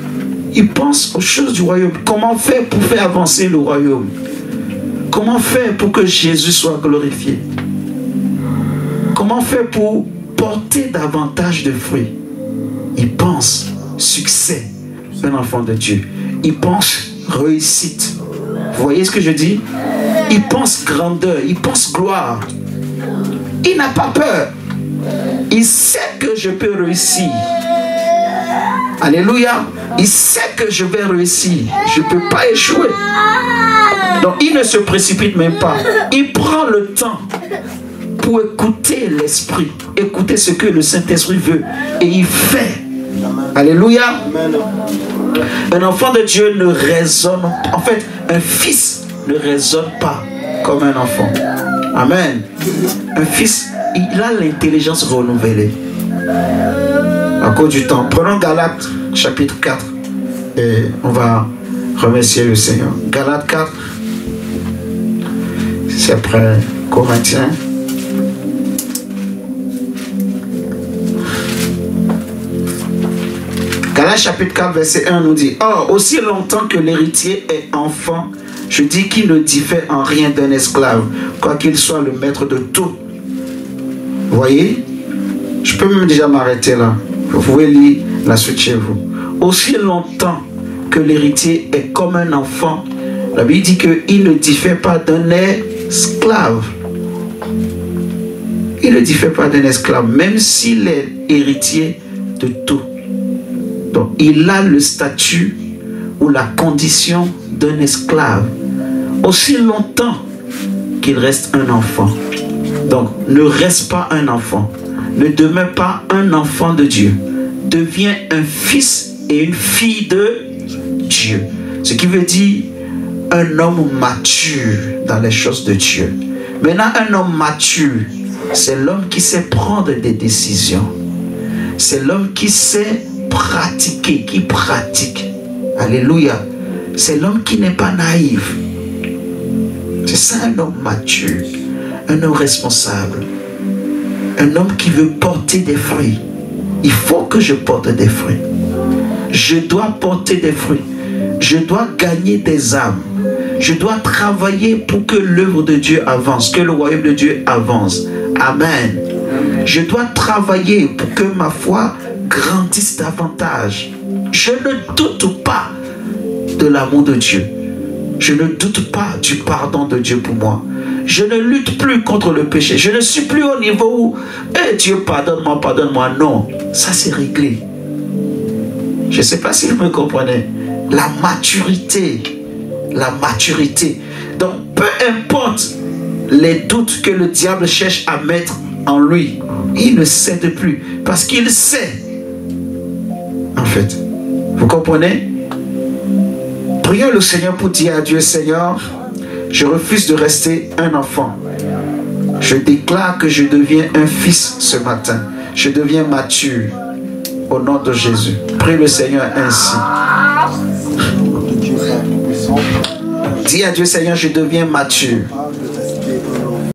Il pense aux choses du royaume. Comment faire pour faire avancer le royaume? Comment faire pour que Jésus soit glorifié? Comment faire pour porter davantage de fruits? Il pense succès, un enfant de Dieu. Il pense réussite. Vous voyez ce que je dis? Il pense grandeur, il pense gloire. Il n'a pas peur. Il sait que je peux réussir. Alléluia. Il sait que je vais réussir. Je ne peux pas échouer. Donc il ne se précipite même pas. Il prend le temps pour écouter l'Esprit, écouter ce que le Saint-Esprit veut, et il fait. Alléluia. Un enfant de Dieu ne raisonne pas. En fait, un fils ne raisonne pas comme un enfant. Amen. Un fils, il a l'intelligence renouvelée. À cause du temps. Prenons Galates chapitre 4 et on va remercier le Seigneur. Galates 4, c'est après Corinthiens. Galates chapitre 4 verset 1 nous dit: Or, aussi longtemps que l'héritier est enfant, je dis qu'il ne diffère en rien d'un esclave, quoiqu'il soit le maître de tout. Vous voyez? Je peux même déjà m'arrêter là. Vous pouvez lire la suite chez vous. Aussi longtemps que l'héritier est comme un enfant, la Bible dit qu'il ne diffère pas d'un esclave. Il ne diffère pas d'un esclave, même s'il est héritier de tout. Donc, il a le statut ou la condition d'un esclave aussi longtemps qu'il reste un enfant. Donc, ne reste pas un enfant. Ne demeure pas un enfant de Dieu. Deviens un fils et une fille de Dieu. Ce qui veut dire un homme mature dans les choses de Dieu. Maintenant, un homme mature, c'est l'homme qui sait prendre des décisions. C'est l'homme qui sait pratiquer, qui pratique. Alléluia. C'est l'homme qui n'est pas naïf. C'est ça un homme mature, un homme responsable, un homme qui veut porter des fruits. Il faut que je porte des fruits. Je dois porter des fruits. Je dois gagner des âmes. Je dois travailler pour que l'œuvre de Dieu avance, que le royaume de Dieu avance. Amen. Je dois travailler pour que ma foi grandisse davantage. Je ne doute pas de l'amour de Dieu. Je ne doute pas du pardon de Dieu pour moi. Je ne lutte plus contre le péché. Je ne suis plus au niveau où Dieu pardonne-moi, pardonne-moi. Non, ça c'est réglé. Je ne sais pas si vous me comprenez. La maturité. La maturité. Donc, peu importe les doutes que le diable cherche à mettre en lui, il ne cède plus. Parce qu'il sait. En fait. Vous comprenez? Prions le Seigneur pour dire à Dieu, Seigneur, je refuse de rester un enfant. Je déclare que je deviens un fils ce matin. Je deviens mature. Au nom de Jésus. Prie le Seigneur ainsi. Dis à Dieu, Seigneur, je deviens mature.